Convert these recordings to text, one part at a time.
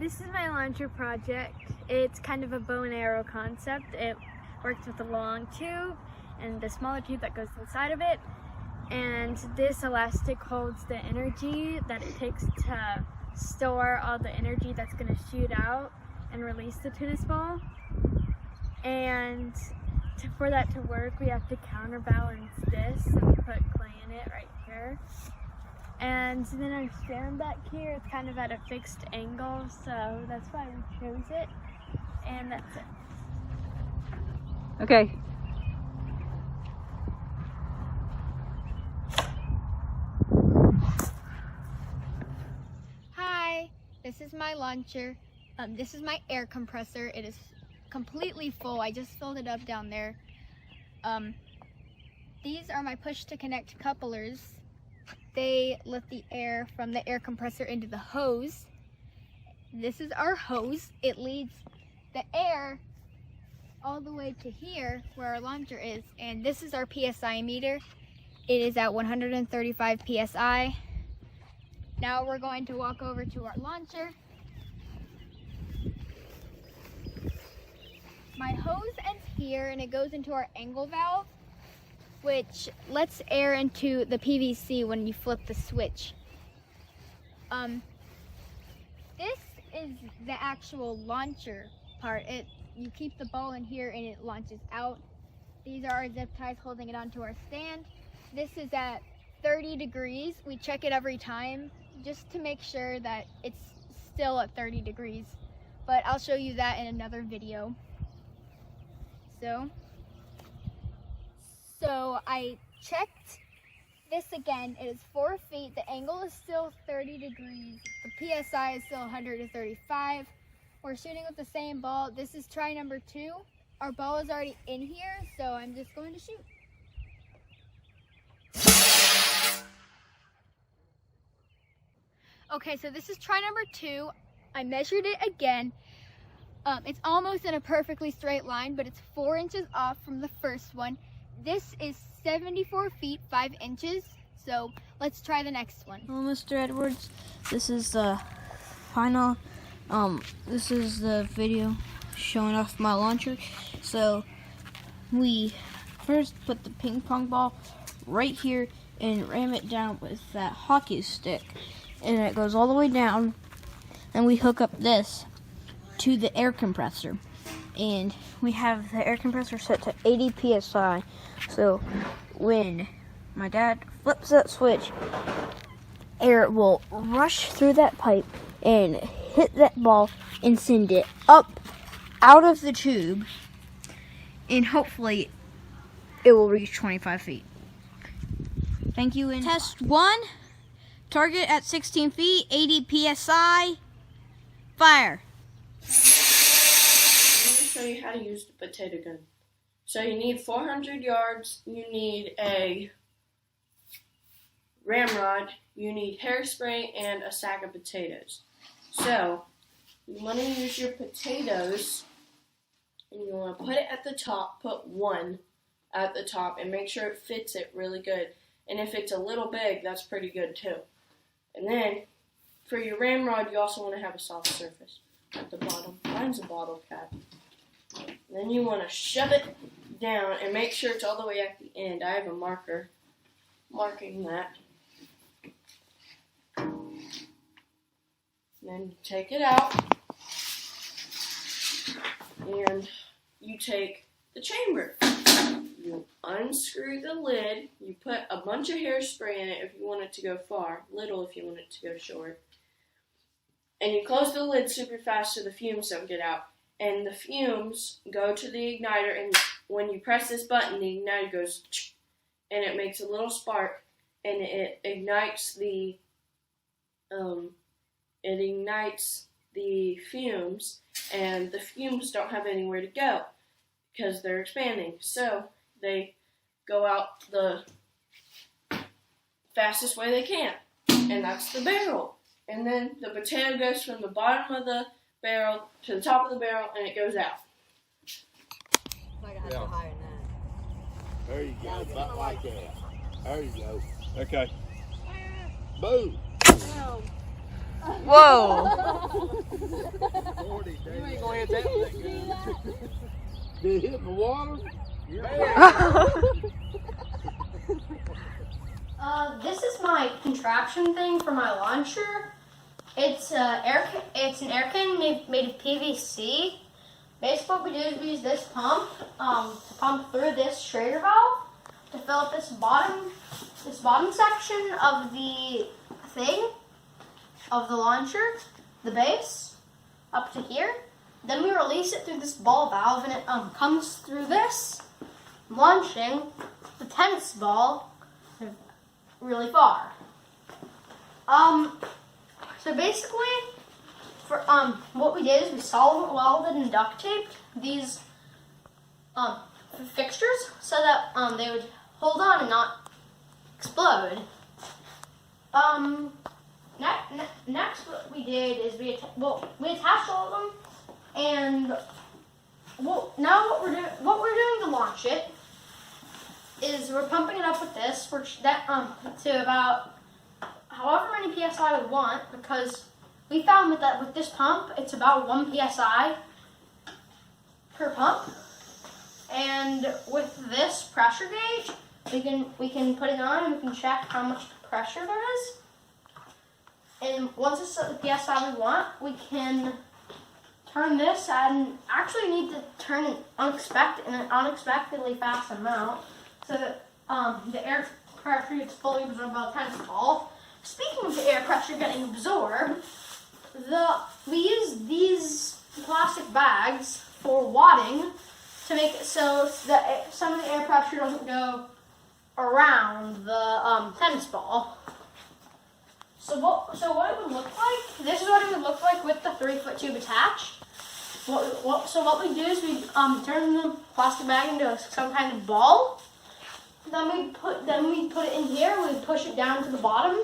This is my launcher project. It's kind of a bow and arrow concept. It works with a long tube and the smaller tube that goes inside of it. And this elastic holds the energy that it takes to store all the energy that's going to shoot out and release the tennis ball. And for that to work, we have to counterbalance this. So we put clay in it right here. And then our stand back here, it's kind of at a fixed angle, so that's why we chose it. And that's it. Okay. Hi, this is my launcher. This is my air compressor. It is completely full. I just filled it up down there. These are my push to connect couplers. They let the air from the air compressor into the hose. This is our hose. It leads the air all the way to here where our launcher is. And this is our PSI meter. It is at 135 PSI. Now we're going to walk over to our launcher. My hose ends here and it goes into our angle valve, which lets air into the PVC when you flip the switch. This is the actual launcher part. You keep the ball in here and it launches out. These are our zip ties holding it onto our stand. This is at 30 degrees. We check it every time just to make sure that it's still at 30 degrees. But I'll show you that in another video. So I checked this again. It is 4 feet. The angle is still 30 degrees. The PSI is still 135. We're shooting with the same ball. This is try number 2. Our ball is already in here, so I'm just going to shoot. Okay, so this is try number 2. I measured it again. It's almost in a perfectly straight line, but it's 4 inches off from the first one. This is 74 feet, 5 inches. So let's try the next one. Well, Mr. Edwards, this is the final, this is the video showing off my launcher. So we first put the ping pong ball right here and ram it down with that hockey stick. And it goes all the way down. And we hook up this to the air compressor, and we have the air compressor set to 80 psi. So when my dad flips that switch, air will rush through that pipe and hit that ball and send it up out of the tube, and hopefully it will reach 25 feet. Thank you. And test 1, target at 16 feet, 80 psi, fire. Let me show you how to use the potato gun. So you need 400 yards, you need a ramrod, you need hairspray, and a sack of potatoes. So you want to use your potatoes, and you want to put it at the top, put 1 at the top, and make sure it fits it really good. And if it's a little big, that's pretty good too. And then for your ramrod, you also want to have a soft surface at the bottom. Mine's a bottle cap. Then you want to shove it down and make sure it's all the way at the end. I have a marker marking that. Then you take it out and you take the chamber. You unscrew the lid. You put a bunch of hairspray in it if you want it to go far, little if you want it to go short. And you close the lid super fast so the fumes don't get out. And the fumes go to the igniter, and when you press this button, the igniter goes, and it makes a little spark, and it ignites the fumes, and the fumes don't have anywhere to go because they're expanding. So they go out the fastest way they can, and that's the barrel. And then the potato goes from the bottom of the barrel to the top of the barrel, and it goes out. I got to higher than that. There you go, about like that. There you go. Okay. Boom. Oh. Whoa! 40, you ain't gonna hit that one that good. Did it hit in the water? This is my contraption thing for my launcher. It's an air can made of PVC. Basically, what we do is we use this pump to pump through this Schrader valve to fill up this bottom section of the thing of the launcher, the base, up to here. Then we release it through this ball valve, and it comes through this, launching the tennis ball really far. So basically, for what we did is we solid welded and duct taped these fixtures so that they would hold on and not explode. Next, what we did is we attached all of them, and now what we're doing to launch it is we're pumping it up with this, to about however many psi we want, because we found that with this pump it's about 1 psi per pump, and with this pressure gauge we can put it on and we can check how much pressure there is. And once it's at the psi we want, we can turn this, and actually need to turn it in an unexpectedly fast amount so that the air pressure gets fully absorbed by the tennis ball. Speaking of the air pressure getting absorbed, we use these plastic bags for wadding to make it so that some of the air pressure doesn't go around the tennis ball. So what it would look like, this is what it would look like with the 3-foot tube attached. So what we do is we turn the plastic bag into some kind of ball. Then we put it in here. We push it down to the bottom,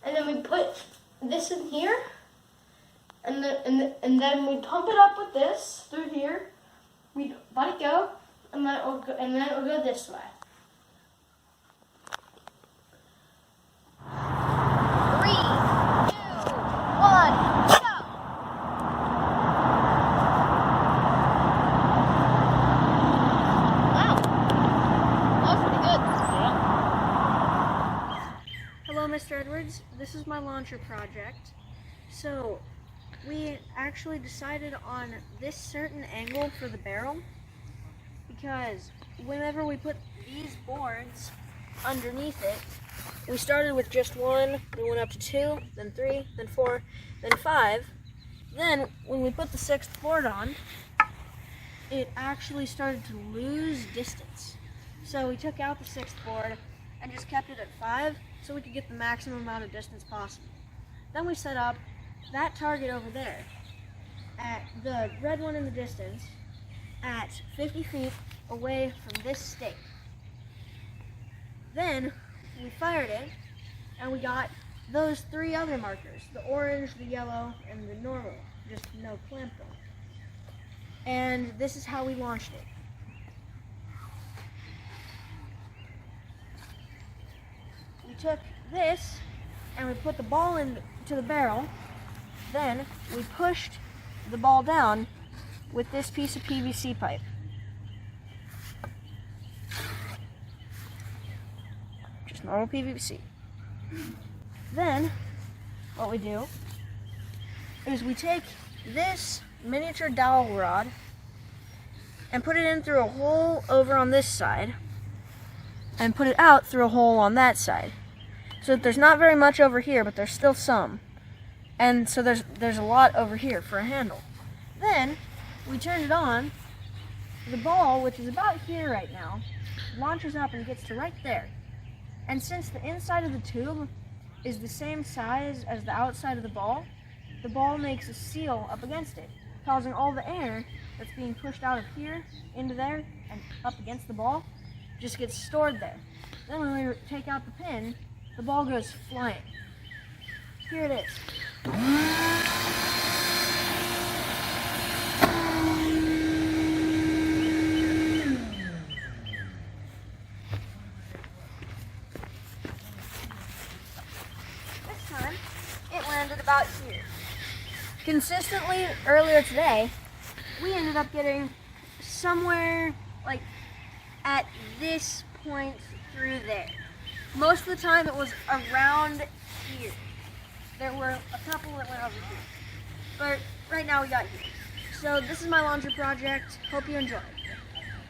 and then we put this in here, and then we pump it up with this through here. We let it go, and then it will go this way. 3, 2, 1, go! Hello, Mr. Edwards. This is my launcher project. So, we actually decided on this certain angle for the barrel because whenever we put these boards underneath it, we started with just 1, we went up to 2, then 3, then 4, then 5. Then, when we put the 6th board on, it actually started to lose distance. So we took out the 6th board and just kept it at 5 so we could get the maximum amount of distance possible. Then we set up that target over there at the red one in the distance at 50 feet away from this stake. Then we fired it and we got those 3 other markers, the orange, the yellow, and the normal, just no clamp on it. And this is how we launched it. We took this and we put the ball into the barrel. Then we pushed the ball down with this piece of PVC pipe. Just normal PVC. Then what we do is we take this miniature dowel rod and put it in through a hole over on this side and put it out through a hole on that side. So that there's not very much over here, but there's still some. And so there's a lot over here for a handle. Then we turn it on. The ball, which is about here right now, launches up and gets to right there. And since the inside of the tube is the same size as the outside of the ball makes a seal up against it, causing all the air that's being pushed out of here into there and up against the ball just gets stored there. Then when we take out the pin, the ball goes flying. Here it is. This time, it went landed about here. Consistently, earlier today, we ended up getting somewhere like at this point through there. Most of the time it was around here. There were a couple that went over here. But right now we got here. So this is my launcher project. Hope you enjoy.